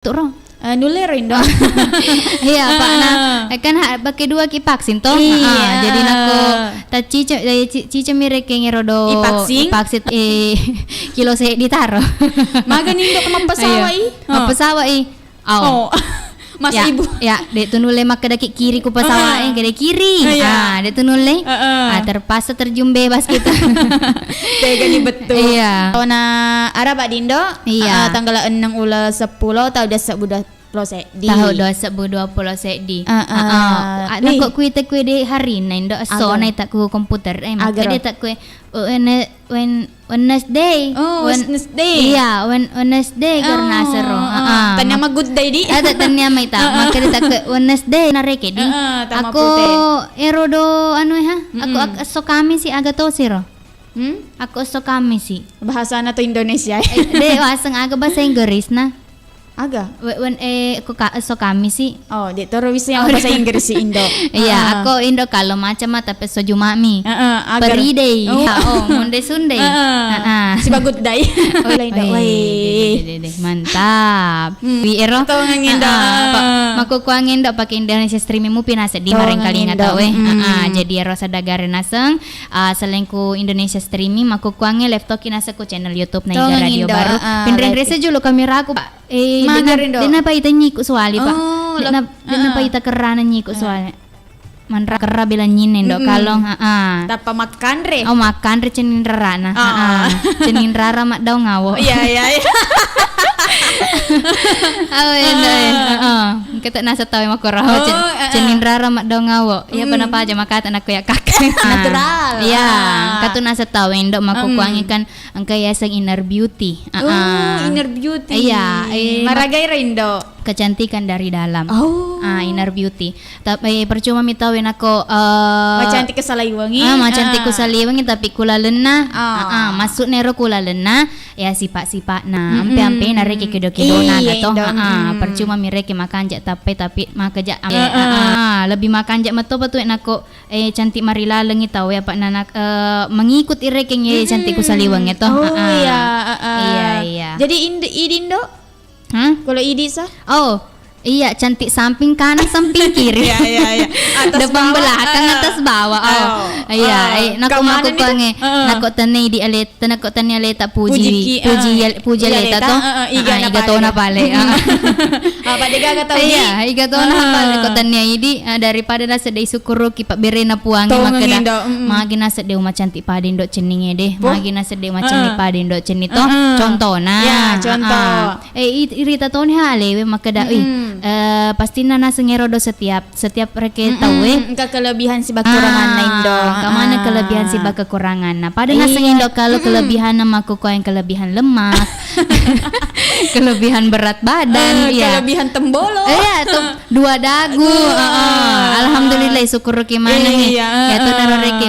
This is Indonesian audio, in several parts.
Turo. Nulerin dong. Iya Pak, nah kan pakai dua ki vaksin toh. Iya. Jadi nako ta cice mire ke ngerodo Ipaksin kilo se ditaro. Maga nindo ka mapasawai. Mapasawai. Oh. Mas ya, ibu. Ya, dek tu nule mak kedaki kiri ku pasawai ke kiri. Dek tu nule. Terpaksa terjun bebas kita. Tega ni betul. Iya. Ona ara Pak Dindo. Iya. Tanggal 6 ulah 10 tahun dah sebudah proses di. Tahu 2020 sedi. Nak kuita kue di hari nain do so naik tak ku komputer. Maka dia tak kue Wednesday. Oh, Wednesday. Iya, Wednesday karena seru. Tanya mah good day di. Ada tanya mah ita. Maka dia tak kue Wednesday nareke di. Aku erodo anu ha. Aku so kami si aga to siro. Aku so kami si. Bahasa na to Indonesia. Dek wasang aga bahasa Inggris na. Aga. Aku so kami sih. Oh, dia terus bisa yang bahasa Inggris si Indo. Iya, aku Indo kalau macam tapi so jumami. Periday. Monday Sunday. Si bagut day. Oh, Indo. Mantap. Ero. Tahu ngindo. Maku kuang Indo pakai Indonesia streaming mu pinasa di mareng kali ngatawe. Jadi ero sadagare naseng selengku Indonesia streaming maku kuange laptop kinasa ku channel YouTube na radio baru. Pinren rese julo kamera aku Dina pa ita nyiku suali Pak. Dina pa ita kerana nyiku suali. Manra kerra bilang nyinen dok kalong. Tapa makan re. Oh makan re cenin rara na. Cenin rara mak daw ngawo. Iya. Kita nasa tahu mak korao cenin rara mak daw ngawo. Ya panapa aja makatan aku ya kakek. Natural. Iya. Katu nasa tahu dok makukuangi kan angkaya sang inner beauty. Inner beauty. Iya. Maragay rin do. Kecantikan dari dalam. Inner beauty. Tapi percuma mitawin ako macantik ke salaiwangi. Macantik ko salaiwangi tapi kulalena. Masuk nero kulalena ya sipak-sipak na. Ampe-ampe nareke kedo-kedo na gato. Percuma mireke makan jak tapi makajak lebih makan jak meto betul nako cantik marilaleng itaw ya Pak nanak mengikut ireke nge cantik ko salaiwangi to. Iya. Jadi Idindo? Kalau Idi sah? Oh, iya cantik samping kanan samping kiri. Iya. Depan belakang atas bawah. Iya. Nako kange. Nako tani di aleta nako tani aleta puji aleta to. Iga to na pale. Apa diga kata iya, iga to na pale ko tani idi daripada nasa dei sukuro ki Pak berena puangi makada. Magi nasa dei cantik padin dok ceninge deh. Magi nasa dei cantik padin dok cenito. Contona. Ya, contoh. Irita to ni halewe makada pasti nana sengerodo setiap reke tawe kelebihan si kekurangan na Indo. Kamana kelebihan si kekurangan na pada nasa Indo kalau kelebihan na makuko yang kelebihan lemak kelebihan berat badan kelebihan tembolo tuh 2 dagu alhamdulillah syukur ki mana nih ya to naro reke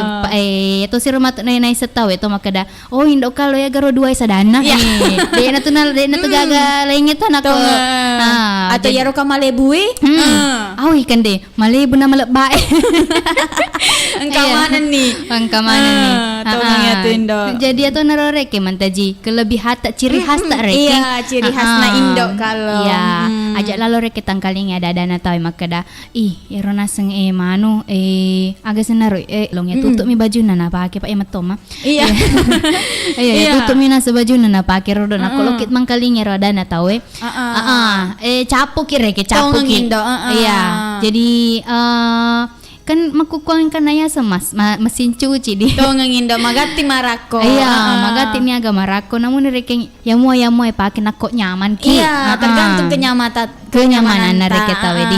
itu si rumah tu nai setawe to makada Indo kalau ya garo 2 sadana de na tu gaga laingetan ako atau ya roka malebue awi kan deh malebu na malebay angkamanan nih jadi atau naro reke mantaji kelebihan tak ciri khas tak reke iya ciri khas na Indo kalau iya ajak lalu reke tangkaling ada dana tahu makada ya rona seng manu agak senaro long ya tutup mi baju na pakai Pak ematoma iya tutup mi na baju na pakai rodo na kolokit mangkaling ya roda na tahu capu kira ke capu ki iya jadi kan makukuang kan ya semas mesin cuci di to ngindo magati marako magati ni aga marako namun reke ya mo pakai nako nyaman ki tergantung kenyamanan reke tawe di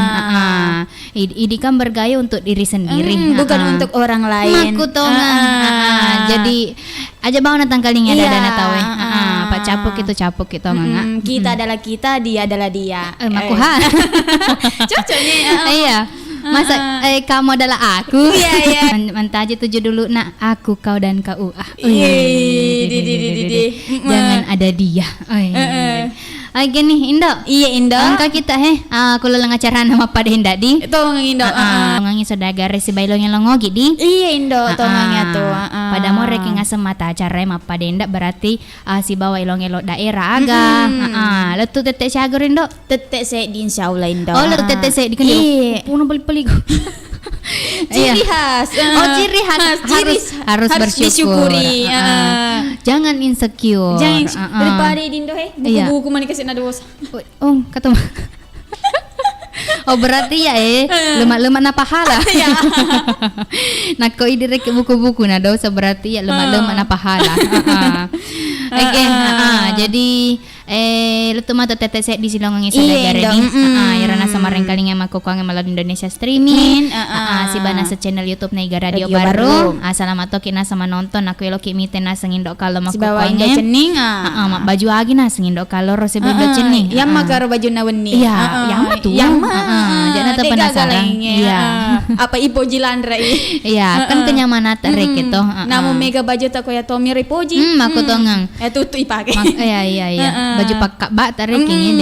idi kan bergaya untuk diri sendiri bukan untuk orang lain maku to jadi aja bawa na tangkaling ada dana tawe Pak capuk itu kita adalah kita dia adalah dia maku cocoknya iya masa kamu adalah aku iya mantaji tuju dulu nak aku kau dan kau jangan ada dia Oke nih Indo. Iya Indo. Angka kita kulo lang acara nama pada hendak di. Itu Indo. Ngangi saudagar si bailong yang longogi di. Iya Indo, tongangnya tuh. Pada mo reki ngasemata acara mapa denda berarti si bawa ilong elok daerah aga. Letu tete siagur Indo. Tete saya di insyaallah Indo. Oh letu tete saya di kan. Puno beli-beli. Ciri khas. Ciri khas harus bersyukur. Disyukuri. Jangan insecure. Jangan daripada Indo buku-buku mana kasih nado. Oh, ketemu. Oh berarti ya lemak-lemak na pahala. Nako idirek buku-buku na dosa berarti ya lemak-lemak na pahala. Oke, jadi lutu mata tete set di silongangi sadagare ni. Irana sama rengkaling yang makukuang melalui Indonesia streaming. Si bana sa channel YouTube na Iga Radio Baru. Salamat to kina sama nonton aku elo kimite na sangindo kalau makukuang si cening. Mak baju agi na sangindo kalau rose bindo cening. Yang makaro baju na weni. Iya, yang mah tuh. Yang mah. Jangan ta penasaran. Iya. Apa ipo jilandra Iya, kan kenyamanan tarik gitu. Namu mega baju tak koya Tommy Ripoji. Aku tongang. Tutu ipake. Iya. Baju pakak bak tarik ini.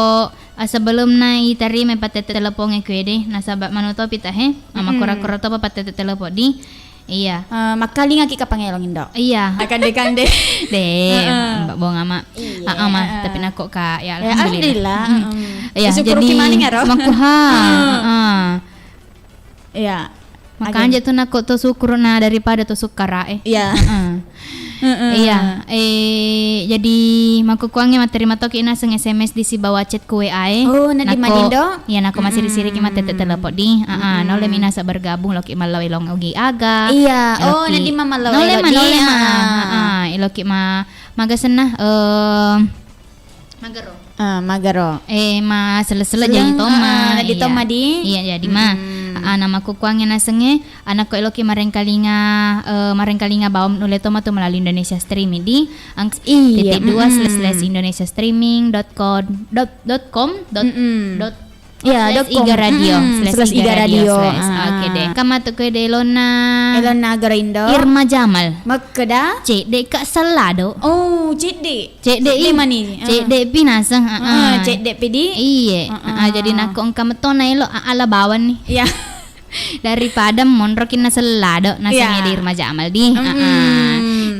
Sebelum na itari may patete telepon kwede nasabak manuto pita makura-kura to pa patete telepon di. Iya. Makaling aki kapangelong Indo. Iya. Kande-kande. Mbak Bong ama. Mah tapi nako ka ya alhamdulillah. Iya, jadi makuha. Iya. Makanya tuh nako to syukur na daripada to sukara Iya. Iya, jadi makukuangnya materi matoki na sang SMS di si bawa chat ku WA Oh, na di Manindo? Iya, nako masih disiri ki matete telepon di. No le mina sa bergabung loki malaw ilong ugi aga. Iya, oh na di mamalaw di. Iloki magasen na magaro. Magaro. Sele-sele jadi toma. Di toma di. Iya, jadi nama kukuangnya nasenge anak ko eloki marengkalinga bawam nule toma tu melalui Indonesia Streaming di /2/indonesiastreaming.com. Iga Radio Iga Radio. Oke deh. Kama tu ko de Elona Garindo. Irma Jamal. Makeda. Cek dek Kak Selado. Oh, cek dek ini. Cek dek pinasang. Cek dek pidi. Iya. Jadi nako engka metona elo ala bawan nih. Iya. Daripada monrokin na Selado nasangnya di Irma Jamal di.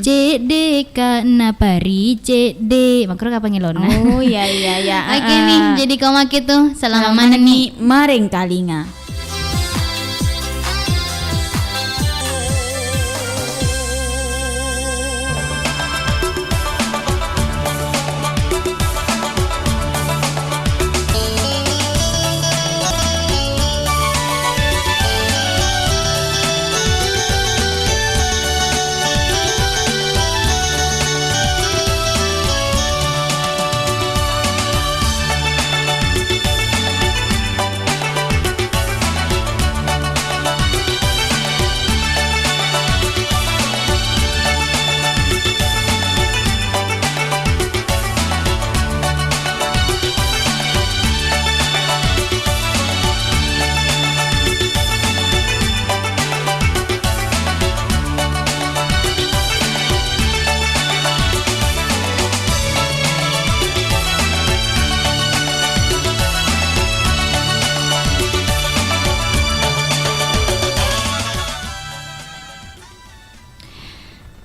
Cede na pari cede makro kapan ngelona. Oh iya. Oke nih, jadi kau make tuh selama mana nih marengkalinga.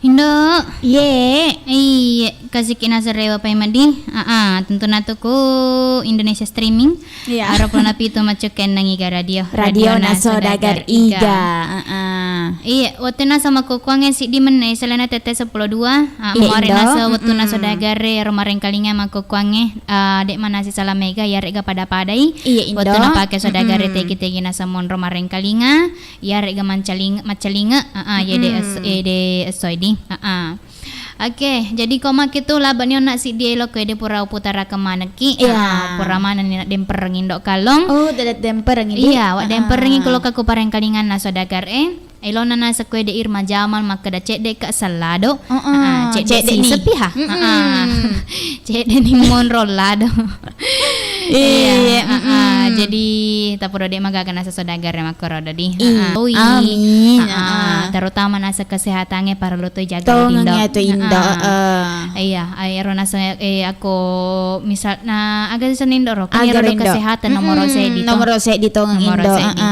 Indo. Iya, kasih kina serewa pa imadi. Tentu natu ku Indonesia Streaming. Iya. Arap na pito macuken ng Iga Radio. Radio na Saudagar Iga. Iya, waktu na sama kukuangin si di men selena tete 12. Mare na sa waktu na Saudagar romareng kalinga makukuangin dek mana si salamega ya rega pada-padai. Iya, Indo. Waktu na pakai Saudagar tegi-tegi na sa mon romareng kalinga ya rega macalinga. Yede soidi. Oke, jadi koma gitu lah banyo nak si dia lo kede pura putara kemana ki? Pura mana ni nak demper ngindok kalong? Oh, dadat demper ngindok. Iya, wak demper ngin kulo kaku pareng kalingan na Saudagar Elona na sa kede Irma Jamal makada cek dek Kak Selado. Cek dek si sepi ha. Cek dek ni monrolado. Iya. Jadi tapuro di magagana sa sodagar na makorodo di. Amin. Terutama nasa kesehatannya para luto jaga Tong Indo. nga to Indo. Iya, ayro nasa ako misal na aga sa nindoro kaya Aga ro Indo. kesehatan nomor se dito. Nomor se dito ng Nomor Indo. se di.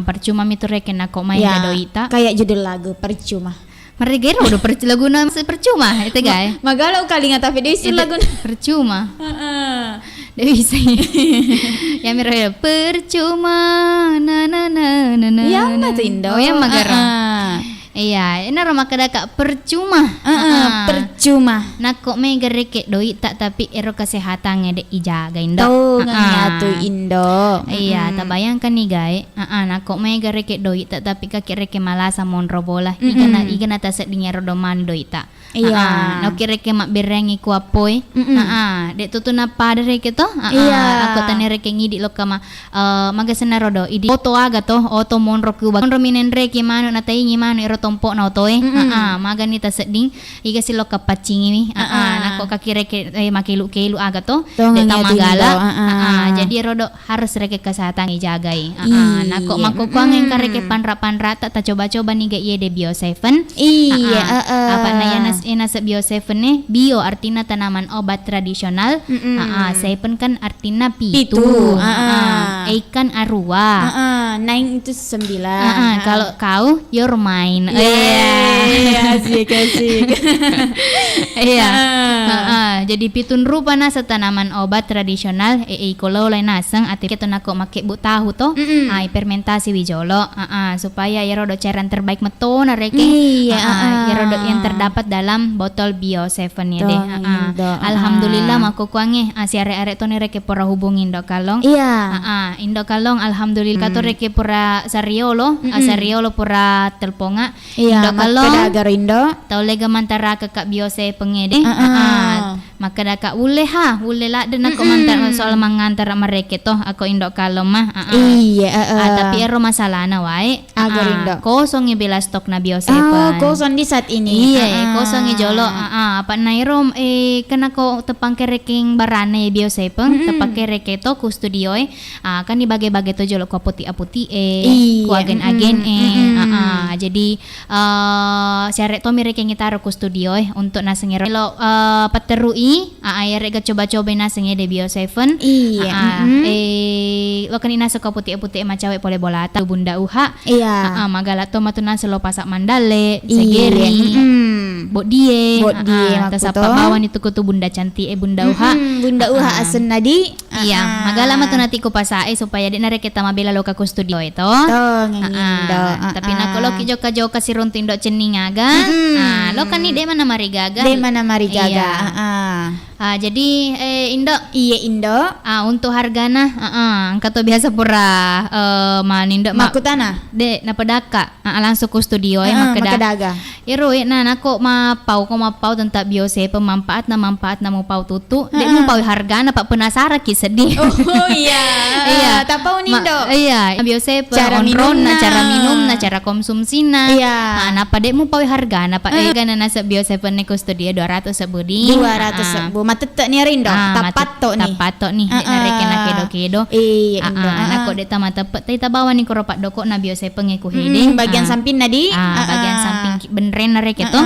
Percuma mitureken ako may gadoita. Kayak judul lagu percuma. Marigero udah laguna percuma itu guys. Magalau kali nga tapi desi lagu percuma. Dia bisa. Ya miro percuma na na na na na. Yang na to Indo. Oh yang magaro. Iya, ini rumah kedaka percuma. Percuma. Nako may gareke doi tak tapi ero kesehatannya de ijaga Indo. Tong nga to Indo. Iya, tak bayangkan nih guys. Nako may gareke doi tak tapi kaki reke malasa monro bola. Igana ta sedingnya rodoman doi tak. Iya. No kireke mak berengi ku apoy. Dek tutu na pada reke to. Iya. Aku tani reke ngidi lo kama magasena rodo idi oto aga to oto monro ku monro minen reke manu na taingi manu ero tompo na otoe. Magani ta seding iga silo kapacingi mi. Nako kaki reke makilu-kilu aga to. Dek tamagala. Jadi rodo harus reke kesehatan ijagai. Nako makukuang yang kareke panra-panra tak coba-coba nih ga iye de bio 7. Iya. Apa na yan nasa bio 7 nih bio artinya tanaman obat tradisional. Seven kan artinya pitu. Ikan arua. 9 itu 9. Kalau kau your mind. Asik. Iya. Jadi pitun rupa nasa tanaman obat tradisional kalau lain naseng ati kita nako make bu tahu to. Fermentasi wijolo. Supaya ya rodo cairan terbaik meto na reke. Ya rodo yang terdapat dalam botol bio 7 ya deh. Alhamdulillah makukuange si are-are to ni reke pora hubungin Indo Kalong. Iya. Indo Kalong alhamdulillah kato reke pura sariolo, sariolo pura telponga. Indo Kalong Agar Indo. tau lega mantara kakak biose pengede. Maka daka ule la dan aku mantar soal mangantar mereka toh aku Indo Kalong mah. Iya. Tapi ero masalah na wae. Agar Indo. Kosong bila stok na biose. Kosong di saat ini. Iya, kosong jolo. Apa nairom kana ko tepang kereking barane biose peng tepang kereke to ku studio kan dibagi-bagi to jolo ku aputi ku agen-agen jadi syarek to mireke ngitaro ku studio untuk nasengero lo paterui ayare ga coba-coba nasenge de bio 7. Iya. Lo kan ina suka putih-putih macawe pole bolata bunda uha. Iya. Magalato matuna selo pasak mandale segeri. Bodie. Tas apa bawan itu kutu bunda cantik bunda uha. Bunda uha asen nadi. Iya, magala matuna ti ko pasae supaya di nare kita mabela lo ka ku studio ito. Tapi nako lo joka-joka si runting do ceningaga. Lo kan ni de mana marigaga. Jadi Indo. Iya Indo. Untuk hargana angka to biasa pura manindo makutana. De napadaka langsung ku studio makadaga. Iro na nako mapau tentang biose pemanfaat na mau pau tutu. De mau pau hargana pak penasaran ki sedih. Oh iya. Iya, tapau Indo. Iya, biose cara minum cara konsumsi na. Iya. Napa de mau pau hargana pak gana nasa biose pene ku studio 200 sebudi. 200 sebu. Matetek ni Rindo. Tapato nih. Nareke na kedo-kedo. Iya Indo. Nako de tama tepet ta bawa ni koropak doko na biose pengeku hede. Bagian samping nadi. Bagian samping benren nareke to.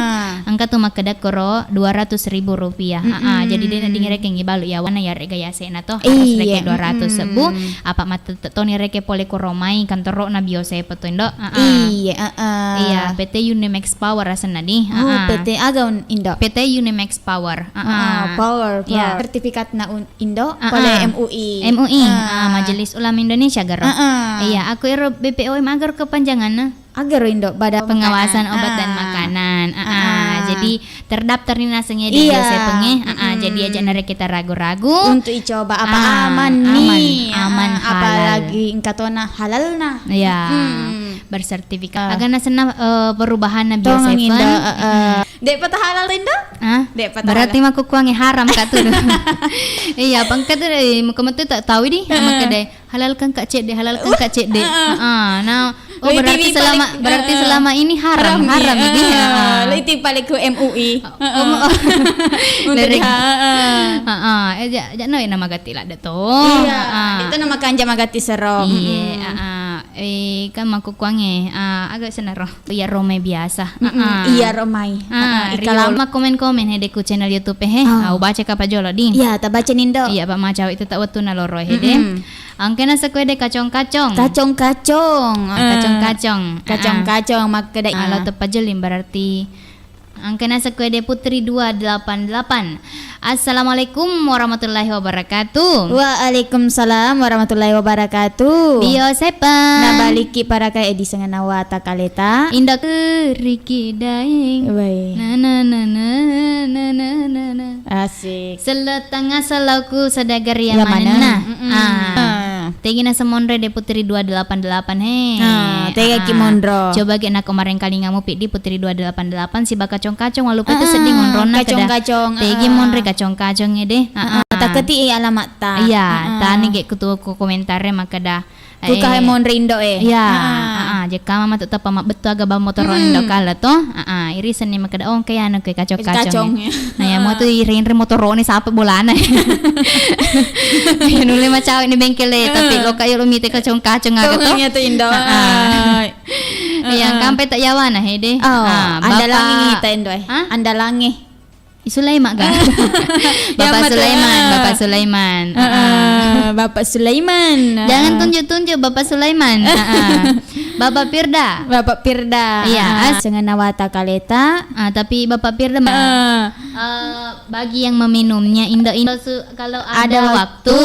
Angka tu makada koro 200.000 rupiah. Jadi dia nanti ngereke ngibalu ya wana ya rega ya sena to harus reke 200 sebu. Apa mata to ni reke pole koromai kantoro na biose peto Indo. Iya, PT Unimax Power asan nadi. PT agaun Indo. PT Unimax Power. Power. Sertifikat na Indo oleh MUI. Majelis Ulama Indonesia garo. Iya, aku ero BPOM agar kepanjangan na. Agar Indo Badan Pengawasan Obat dan Makanan. Jadi terdaftar di nasengnya di biose penge. Jadi aja nare kita ragu-ragu untuk coba apa aman nih. Aman apalagi ingkatona halal nah. Iya. Bersertifikat. Agak nasena perubahan na biose Dek patah halal Indo? Berarti mah kukuangi haram kak tuh. Iya, pangkat tuh muka matu tak tahu di. Maka deh halalkan kak cek deh. Nah, berarti selama ini haram ini. Liti balik ke MUI. Jangan nama gati lah dato. Itu nama kanja magati sero. Iya, kan makukuange agak senaro. Iya Rome biasa. Iya Romai. Kalau mak komen-komen hedeku channel YouTube au baca kapa jolo di. Iya, tak baca nindo. Iya, Pak Macau itu tak wetu na loro hede. Angkena sekwede kacong-kacong. Kacong-kacong. Kacong-kacong. Mak kedai. Kalau tepajelim berarti angkena sekwede Putri 288. Assalamualaikum warahmatullahi wabarakatuh. Waalaikumsalam warahmatullahi wabarakatuh. Bio sepan. Nabaliki para kay edi sengana wata kaleta. Indak riki daeng. Baik. Na. Asik. Seletengah selauku sedagar Ya yang mana? mana. Tegina semondre de Putri 288 Tega kimondro. Coba kena kemarin kali ngamu di Putri 288 si bakacong-kacong walupa itu sedih ngonrona kacong-kacong. Tegi mondre kacong-kacongnya deh. Taketi alamat ta. Iya, tani ge kutu komentarnya maka dah. Ku kahe mondre indo Iya, jeka mama tu tapa mak betul aga ba motor indo kala to. Iri seni maka dah kaya anu ke kacong-kacong. Nah ya mau tu iri motor ni sapa bolana. Ya nule macam ni bengkel tapi lo kayo lo mite kacong-kacong aga to. Nya tu indo. Yang kampe tak yawana hede. Anda langi ngita indo Anda langi. Sulaiman kan? Bapak Sulaiman. Bapak Sulaiman. Jangan tunjuk-tunjuk Bapak Sulaiman. Bapak Firda. Iya, Sengana wata kaleta. Tapi Bapak Firda bagi yang meminumnya indo kalau ada waktu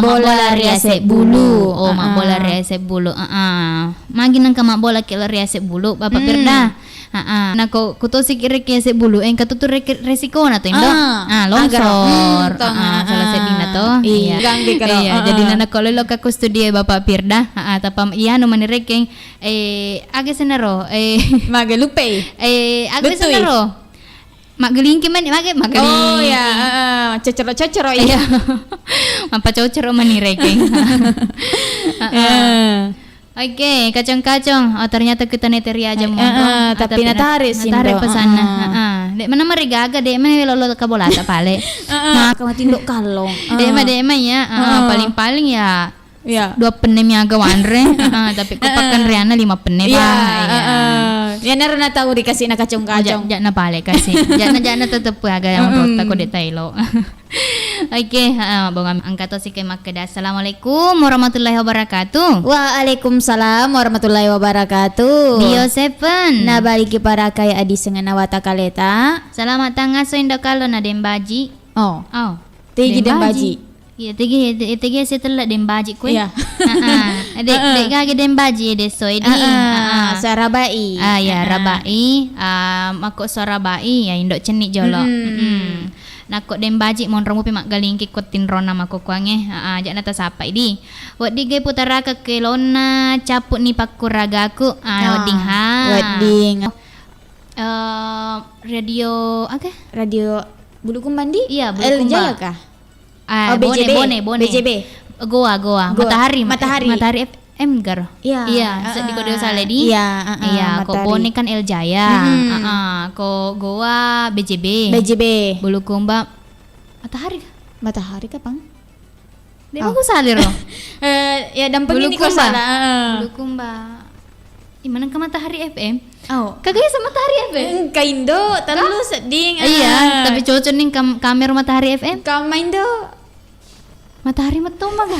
bola riasek bulu. Mak bola riasek bulu. Magi nang mak bola kilo riasek bulu Bapak Firda. Nah kau kutosi kira riasek bulu katutu resiko na to indo. Longsor. Salah sedina to. Iya. Iya, jadi nana kalau lo kaku studio Bapak Firda, tapam iya no manirekeng age senaro Magalupe. age senaro. Magelingki man mageling. Oh ya, cocoro iya. Mapa cocoro manirekeng. Oke, kacang-kacang. Ternyata kita neteri aja mau. Tapi natarik sih. Natarik pesana. Dek mana marigaga dek mana lolo kabolata pale. Kamu tinduk kalong. Dek mah ya. Paling-paling ya. Ya. 2 penem yang agak wandre. Tapi kopakan Riana 5 penem. Ya naruna tahu dikasih na kacong-kacong. Jangan pale kasih. Jangan tetep agak yang rota ko detailo. Oke, bang angkat si kay makeda. Assalamualaikum warahmatullahi wabarakatuh. Waalaikumsalam warahmatullahi wabarakatuh. Bio seven. Nabaliki para kay adi sengana wata kaleta. Selamat tanggal so indokalo na dembaji. Tigi dembaji. Iya, tigi setelah dembaji kue. Iya. Dek gage dembaji de soidi. Sarabai. Ya rabai. Mako sorabai ya indok cenik jolo. Nakok dembaji mon romo mak galing kikotin rona mako kuange. Jak nata sapa idi. Wad dige putaraka ke lona caput ni pakuragaku. Wedding ha. Wedding. Radio Radio Bulukumbandi? Iya, Bulukumba. Jaya kah? Bone. BJB. Goa. Matahari FM gar. Iya. Di kode saledi. Iya. Ko Bone kan El Jaya. Ko Goa BJB. Bulukumba Matahari kapang? Dia mau salir loh. Ya dampeng ini kok salah. Bulukumba. Mana ke Matahari FM? Kagak sama Matahari FM. Kaindo, terlalu seding. Iya, tapi cocok nih kamera Matahari FM. Kamaindo. Matahari metoma kan?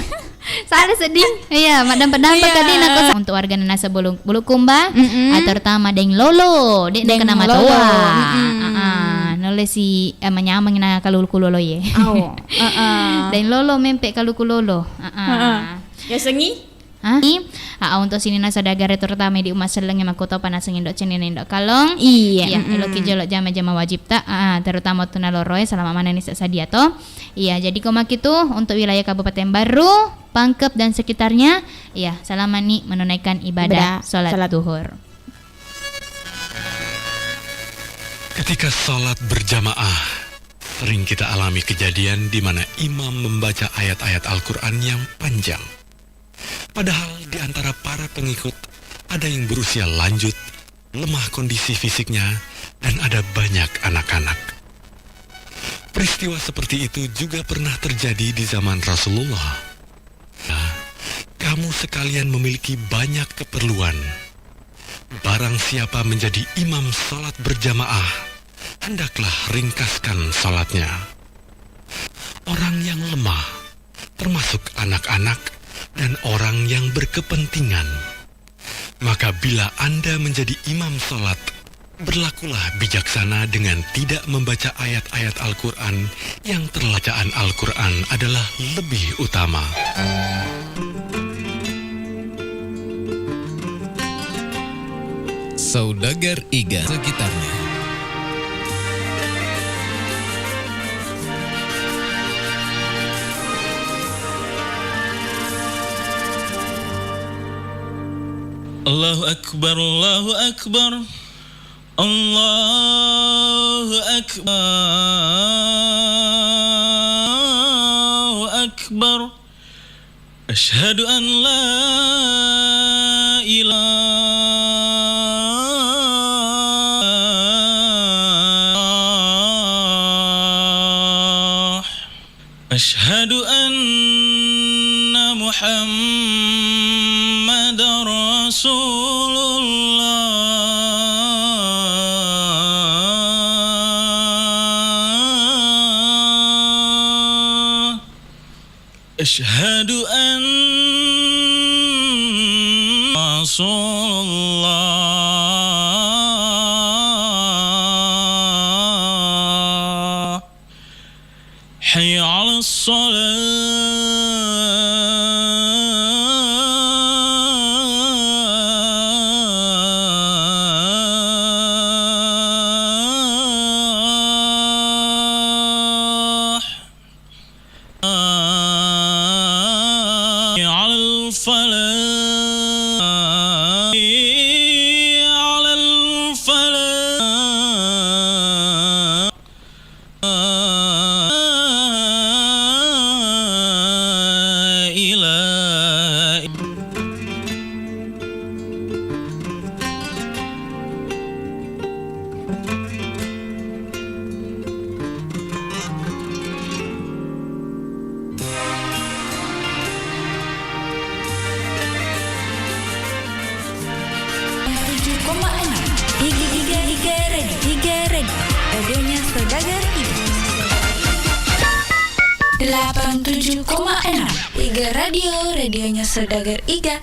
Salah sedih. Iya, dampak kadin aku untuk warga nasa Bulukumba, terutama deng lolo, deng kena matoa. Nole si menyamang na kalulkulolo ye. Deng lolo mempe kalulkulolo. Ya sengi? Untuk sini nasa dagare terutama di umat seleng yang makota panaseng indok cenin indok kalong. Iya. Eloki jolok jama wajib tak. Terutama tuna loroy selama mana nih sadia to. Iya, jadi komak itu untuk wilayah Kabupaten Baru, Pangkep dan sekitarnya. Iya, selama nih menunaikan ibadah salat duhur. Ketika salat berjamaah, sering kita alami kejadian di mana imam membaca ayat-ayat Al-Quran yang panjang. Padahal di antara para pengikut ada yang berusia lanjut, lemah kondisi fisiknya, dan ada banyak anak-anak. Peristiwa seperti itu juga pernah terjadi di zaman Rasulullah. kamu sekalian memiliki banyak keperluan. Barang siapa menjadi imam salat berjamaah, hendaklah ringkaskan salatnya. Orang yang lemah, termasuk anak-anak dan orang yang berkepentingan. Maka bila Anda menjadi imam salat, berlakulah bijaksana dengan tidak membaca ayat-ayat Al-Quran yang bacaan Al-Quran adalah lebih utama. Saudagar Iga sekitarnya. Allahu Akbar, Allahu Akbar, Allahu Akbar, Allahu Akbar. Asyhadu an la ilaha, asyhadu anna Muhammadar Rasulullah. Asyhadu anna Rasulullah. Hayya 'alas Radionya Saudagar Iga. 87,6 Iga Radio, radionya Saudagar Iga.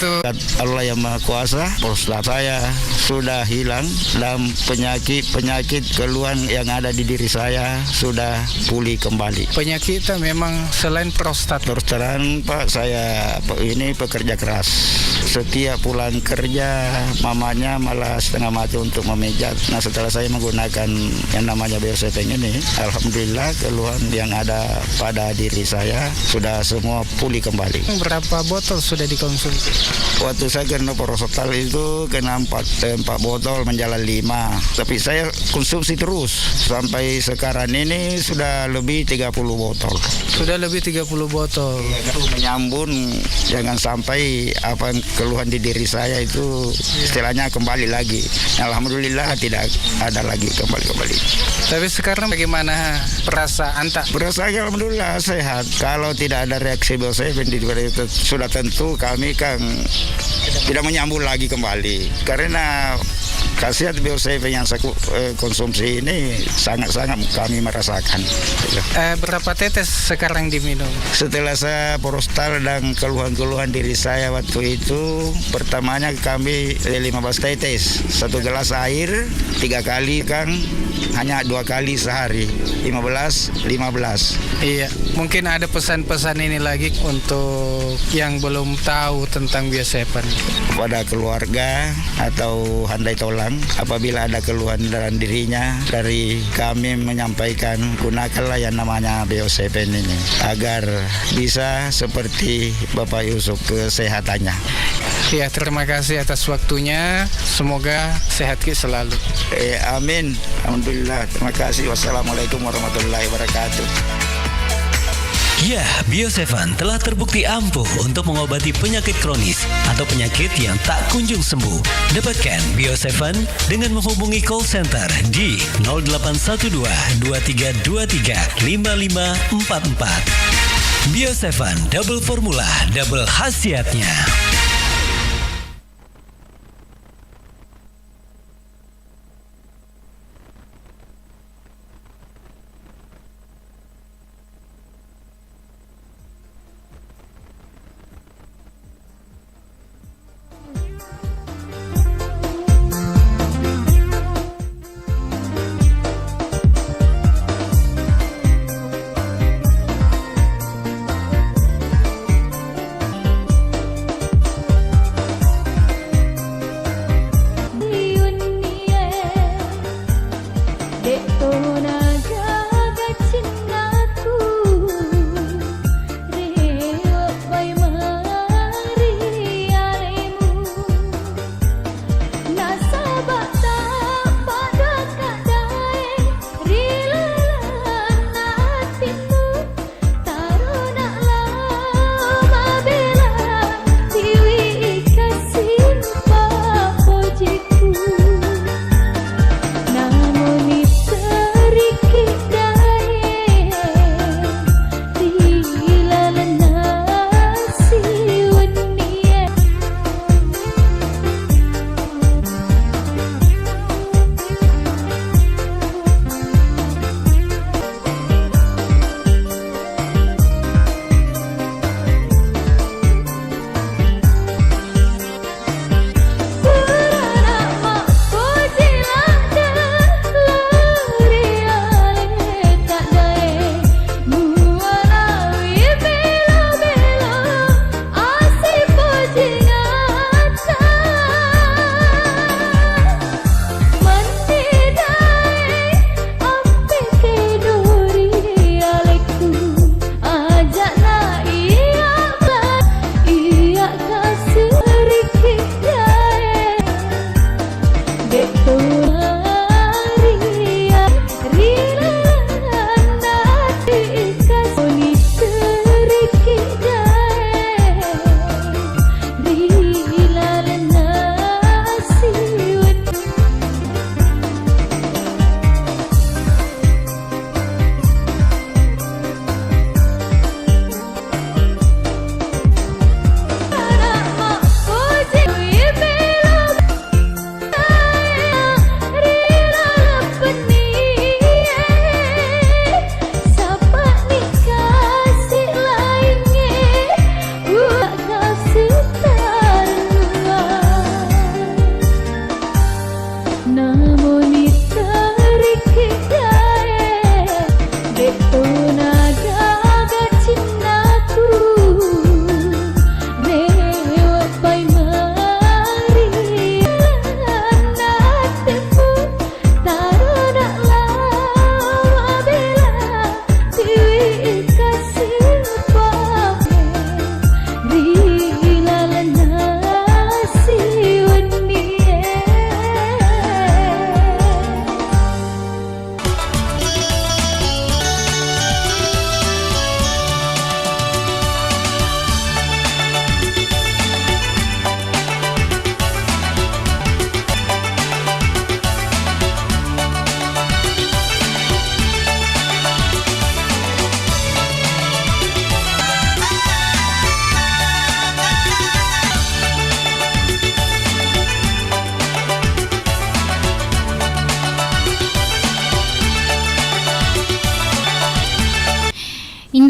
wabarakatuh. Allah yang Maha Kuasa, prostat saya sudah hilang dan penyakit keluhan yang ada di diri saya sudah pulih kembali. Penyakitnya memang selain prostat. Terus terang Pak, saya ini pekerja keras. Setiap pulang kerja, mamanya malah setengah mati untuk memijat. Nah, setelah saya menggunakan yang namanya Biosepeng ini, alhamdulillah keluhan yang ada pada diri saya sudah semua pulih kembali. Berapa botol sudah dikonsumsi? Waktu saya kena prostatal itu kena 4 botol menjalan 5. Tapi saya konsumsi terus. Sampai sekarang ini sudah lebih 30 botol. Sudah lebih 30 botol. Menyambung, jangan sampai apa keluhan di diri saya itu istilahnya kembali lagi. Alhamdulillah tidak ada lagi kembali. Tapi sekarang bagaimana perasaan tak? Perasaan alhamdulillah sehat. Kalau tidak ada reaksi Biosepeng itu sudah tentu kami kan tidak menyambung lagi kembali. Karena khasiat Biosepeng yang saya konsumsi ini sangat-sangat kami merasakan. Berapa tetes sekarang diminum? Setelah saya prostat dan keluhan-keluhan diri saya waktu itu, pertamanya kami 15 tetes. 1 gelas air 3 kali kan, hanya 2 kali sehari. 15. Iya, mungkin ada pesan-pesan ini lagi untuk yang belum tahu tentang Biosepeng. Pada keluarga atau handai tolang, apabila ada keluhan dalam dirinya, dari kami menyampaikan gunakanlah yang namanya Biosepeng ini agar bisa seperti Bapak Yusuf kesehatannya. Ya, terima kasih atas waktunya. Semoga sehat selalu. Amin. Alhamdulillah. Terima kasih. Wassalamualaikum warahmatullahi wabarakatuh. Ya, Bio7 telah terbukti ampuh untuk mengobati penyakit kronis atau penyakit yang tak kunjung sembuh. Dapatkan Bio7 dengan menghubungi call center di 0812 2323 5544. Bio7 double formula, double khasiatnya.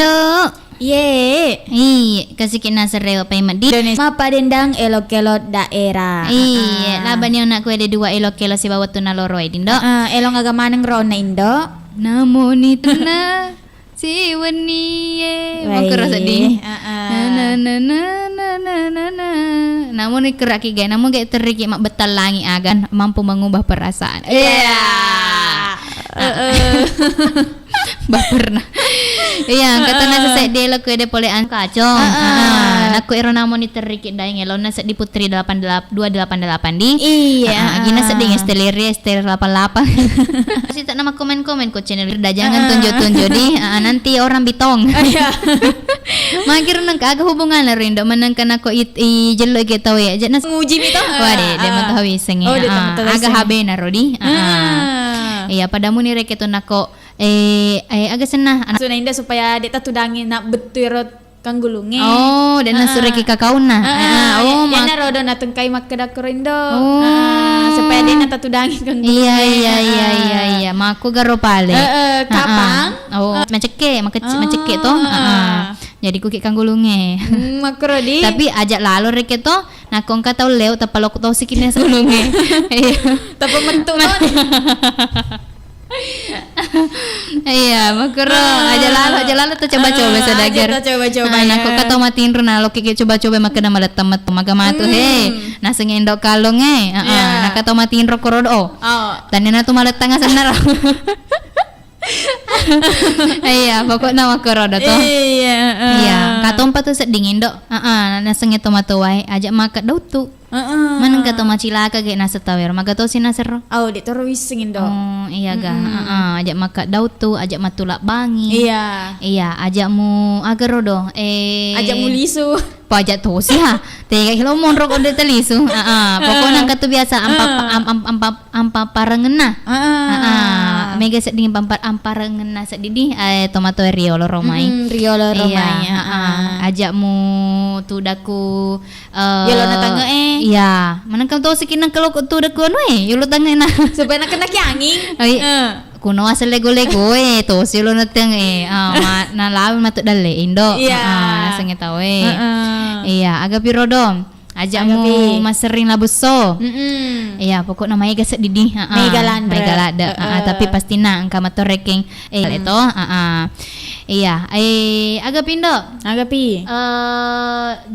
Indo. Ye. Kasih kena sereo payment di. Indonesia Mapa Dendang elok-elok daerah. Laban yang nak kue ada dua elok-elok si bawa tuna loroi Indo. Elok agak maneng rona Indo. Namun itu na si weni mau kerasa di. Namun kerak ki namun kayak teriki mak betal langi agan mampu mengubah perasaan. Baper nah. Iya, kata nasa sa dia lo kue de polean kacong. Naku ero namon iteriki daing elo nasa di Putri 288 di. Iya. Gina seding estelir 88. Kasih tak nama komen-komen ko channel dah jangan tunjuk-tunjuk di. Nanti orang bitong. Makir nang kagak hubungan na rin do manangkan ako i jelo kita we. Jangan Nguji mito. Wade, dia matawi sengi. Agak habe na rodi. Iya, padamu ni reketo nako agak senah anak Suna indah supaya deta tudangin nak betul kang gulunge. dan nasure ki kakaun na. Yana rodo na tengkai makeda korindo. Supaya dia nata tudangin kang gulunge. Iya. Maku garo pale. Kapang? Maceke to. Jadi ku ki kang gulunge. Makrodi. Tapi ajak lalu reketo nakong ka tau leo tapalok tau sikine sa gulunge. Tapi mentu non. Iya, makro aja lalu tuh coba-coba sadagar. Coba-coba. Aku kata matiin runa lo kiki coba-coba makan nama temat magamatu nasa ngendok kalong nak kata matiin rokorodo. Tanina tuh malet tengah senar. Iya, pokoknya makro tuh. Iya, katompa tuh sedingin dok. Nasa ngetomatu wae ajak makan dau tuh. Manang ka to macilaka kay nasa tower magato sinasero. Di toro wisingin do. Iya ga. Ajak maka daw to, ajak matulak bangi. Iya, ajak mu agaro do. Ajak mu lisu. Pajak to siya. Tega kilo monrok ode telisu. Pokoknya katu biasa ampa parangena. Mega seding amparangena sedidi tomato riolo romai. Riolo romai. Ajak mu tudaku yolo na tanga Iya, manang kau tahu sekian kalau tu dah kuno yolo tanga na. Supaya nak kena kianging. Kuno asal lego-lego to silo na tang na lawan matut dale Indo. Nasenge tahu Iya, agak piro dong. Ajak mu masering labuso. Iya, pokok namanya gasek didi. Mega lada. Tapi pasti na angka motor ranking itu. Iya, agak pindo. Agapi.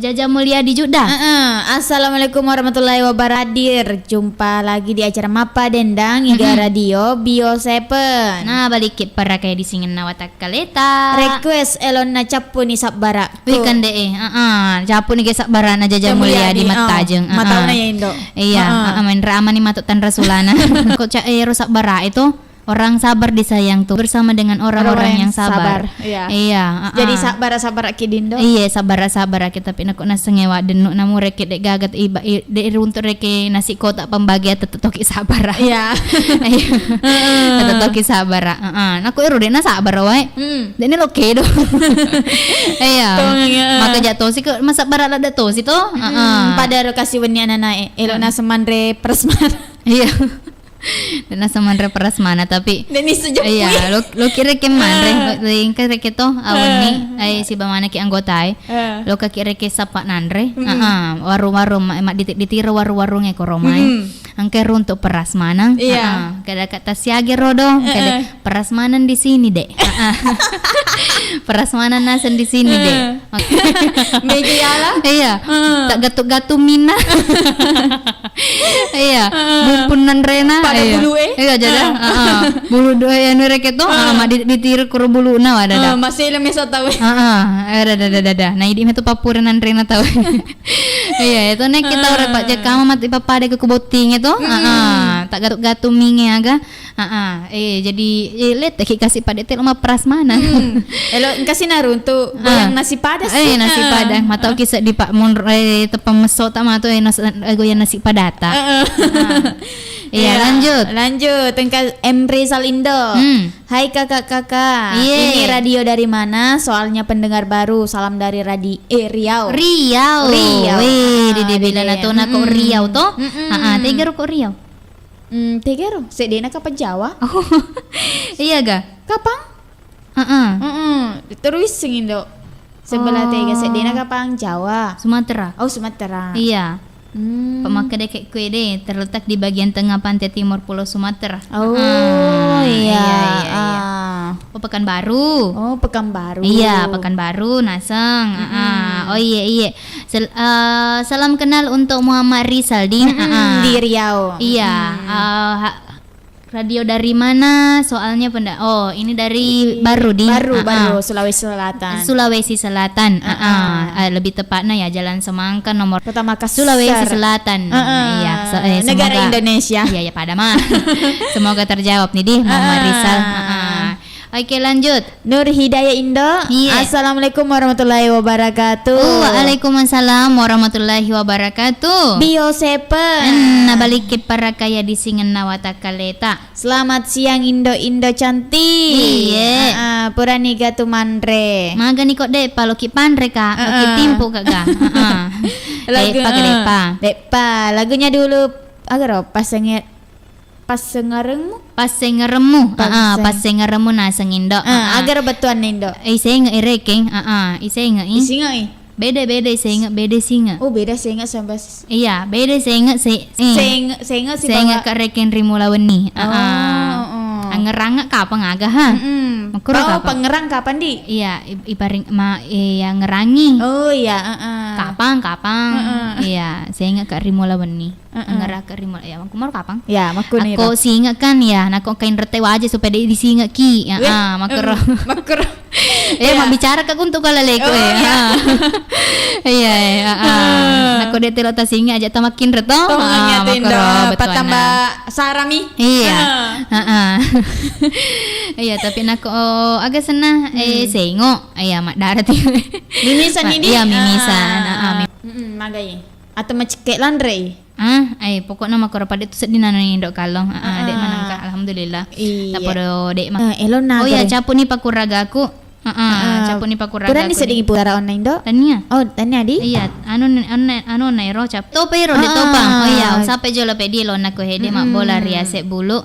Jaja Mulia di Juda. Assalamualaikum warahmatullahi wabarakatuh. Jumpa lagi di acara Mapa Dendang Iga Radio Bio 7. Nah, balikit para kayak disingin nawatak kaleta. Request elon na capu ni sabara. Wikan deh. Capu ni gesak bara na Jaja Mulia di Matajeng. Mataw na ya Indo. Iya, main rama ni matut tan rasulana. Kok rusak bara itu orang sabar disayang tuh bersama dengan orang-orang yang sabar. Iya. Jadi sabar kidindo. Iya, sabar kita pinako nasengewa denuk namu reke dek gagat iba de runtur reke nasi kota pembagia tetetoki sabar. Iya. Tetetoki sabar. Naku eru dena sabar wae. Dene loke do. Iya. Maka jatuh sih ke masak barat ada tuh situ. Pada lokasi wenian anak elo na semandre persman. Iya. Dan asa mandre peras mana tapi iya lo kira ke mandre lingka reke to awan ni si bamana ki anggota lo ka kira ke sapa nandre warung-warung mak ditira warung-warung ko romai angke runtuk peras manang kada kata siage rodo kada peras manan di sini dek peras manan nasen di sini dek megiala iya tak gatu-gatu mina iya bumpunan rena bulu iya jada bulu dua yang reke to mak ditir kur bulu na ada masih lem so tahu ada nah idi metu papurenan rena tahu iya itu nek kita ora pak jaka mati papade ke kuboting itu tak gatuk-gatuk minge aga jadi let kasih pada tel sama prasmana elo kasih naru untuk goyang nasi padas nasi padang matau kisah di pak mon tepang meso tak matau goyang nasi padata iya lanjut tengka Emre Salindo. Hai kakak-kakak. Ini radio dari mana? Soalnya pendengar baru. Salam dari Riau. Wih, di bilang atau nak kok Riau toh? Tegero kok Riau. Tegero. Sedena kapan Jawa? Iya ga? Kapan? Terus Indo. Sebelah tega sedena kapang Jawa. Sumatera. Oh, Sumatera. Iya. Pemakai deket kue deh terletak di bagian tengah pantai timur Pulau Sumatera. Oh, iya. Oh, Pekanbaru. Oh, Pekanbaru. Iya, Pekanbaru, Naseng. Oh iya. Salam kenal untuk Muhammad Rizal di Riau. Iya. Radio dari mana? Soalnya ini dari baru Sulawesi Selatan. Sulawesi Selatan. Lebih tepatnya ya Jalan Semangka nomor Kota Makassar. Sulawesi Selatan. Iya. Negara Indonesia. Iya pada mah. Semoga terjawab nih di Muhammad Rizal. Oke lanjut. Nur Hidayah Indo. Iya. Assalamualaikum warahmatullahi wabarakatuh. Waalaikumsalam warahmatullahi wabarakatuh. Bio Sepen. Balik ke para kaya di Singen Nawata Kaleta. Selamat siang Indo cantik. Iya. Puraniga tumandre. Maga ni kok dek paloki pandre kak. Loki timpu kak ga. Depa. Lagunya dulu agar Pasengeremu na sengindo. Agar betuan Indo. Saya nggak irekeng. Saya nggak ini. Singa. Beda saya nggak beda singa. Oh beda singa sampai. Iya beda saya nggak Singa si saya nggak kereken rimula weni. Ngerang kapan agak ha? Pengerang kapan di? Iya ibaring yang ngerangi. Oh iya. Kapang. Iya saya nggak ke rimula weni. Ngerang ke rimula ya. Kumar kapang? Ya makun itu. Aku singa kan ya. Nako kain rete wajah supaya dia disinga ki. Makro. Mak bicara kak untuk kalau leko Iya. Nako dia telota singa aja tamakin reto. Makro. Patambah sarami. Iya. Iya tapi nako agak senang sengo mak darat mimisan ini iya mimisan magai atau macekek landre pokoknya makoro pada itu sedih nana indok kalong dek manangka alhamdulillah iya. Taporo dek elona oh ya capu nih pakuragaku capu nih pakuragaku kurang nih sedikit putara online do tania di iya anu nairo cap topeiro di topang oh iya sampai jolo pedi lo naku hede mak bola riasek bulu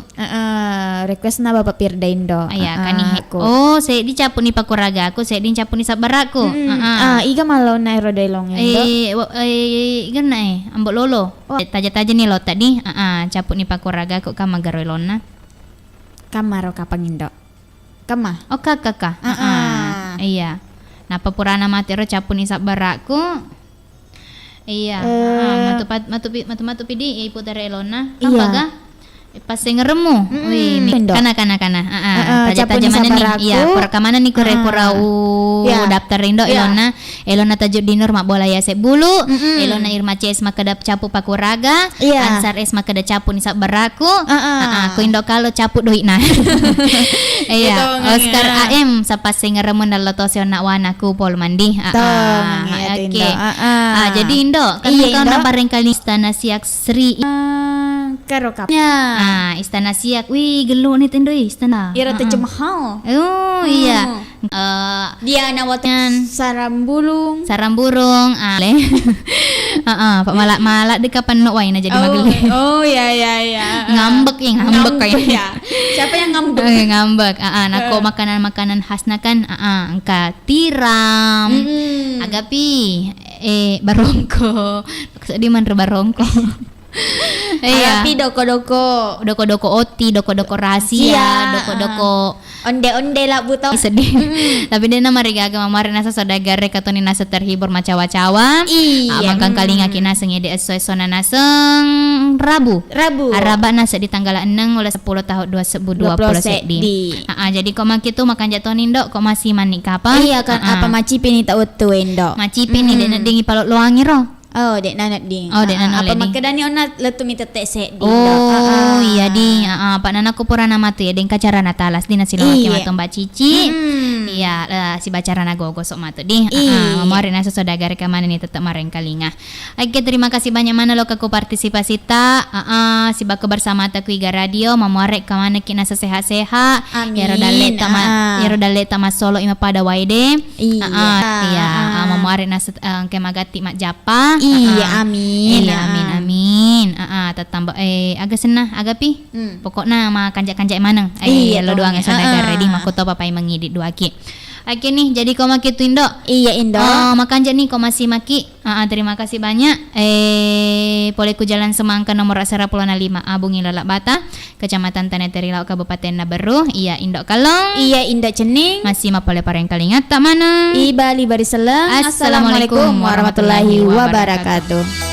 request na bapak Pirda Indo iya kani oh saya di capu nih pakuragaku saya di capu nih sabaraku iga malo nairo dailong Indo gana ambok lolo taja-taja nih lo tadi capu nih pakuragaku kamagarolona kamaro kapang Indo kama oh kakak iya napa purana matero capu ni sabaraku iya matu pidi ibu tere elona apa ga pas ngeremu kana taja mana nih iya pura mana nih kore daftar Indo elona tajuk dinur mak bola ya se bulu elona irma cs makada capu pakuraga ansar es makada capu nih sabaraku ku Indo kalau capu doi nah iya Oscar AM sapas ngeremu nalotosi nak wanaku pol mandi oke jadi Indo kan kau bareng kali istana siak Sri karo kap istana siak wih gelu nih tendo istana ira Taj Mahal oh iya dia nawatan sarang burung pak malak di kapan nok wain jadi magele oh ya ngambek kayak siapa yang ngambek nako makanan khasna kan angka tiram agapi barongko di man barongko Tapi doko-doko oti, doko-doko rahasia, doko-doko onde-onde lah buto. Sedih. Tapi dia nama rigaga mamarin nasa saudagar katoni nasa terhibur macawa-cawa. Mangkang kalinga kina sengede esona naseng Rabu. Araba nasa di tanggal 6 oleh 10 tahun 2020 sedi. Jadi kok makitu makan jatonin dok kok masih manik kapal. Iya kan apa macipin ita utuin dok. Macipin ni dengi palot luangi ro. Oh, dek nanat ding. Apa makadani ona letumi tetek se di. Oh, iya di. Pak nana ko pura nama tu ya deng kacara natalas di nasi lawak yang matong Mbak Cici. Iya, si bacara na gogosok matu di. Mamarin nasa saudagar ka mana ni tetap mareng kalinga. Oke, terima kasih banyak mana lo kaku partisipasi ta. Si bako bersama ta Iga Radio mamarek ka mana kina sehat-sehat. Amin. Yaro dalet ma solo ima pada waide. Iya, mamarin nasa kemagati mak japa. Iya, amin. Iya, amin. tatamba agak senah agak pi. Pokoknya ma kanjak-kanjak mana. Iya, Lo doang ya saudagar ready makoto papai mengidit dua ki. Oke nih, jadi kau maki tu Indo. Iya Indo. Makan nih kau masih maki. Terima kasih banyak. Boleh ku jalan Semangka nomor asara Pulana 5 Abungi Lalak Bata, Kecamatan Tanah Terilau, Kabupaten Nabaru. Iya Indo Kalong. Iya Indo Cening. Masih mapole pareng kalingat tak mana. Ibali Bariseleng. Assalamualaikum warahmatullahi wabarakatuh.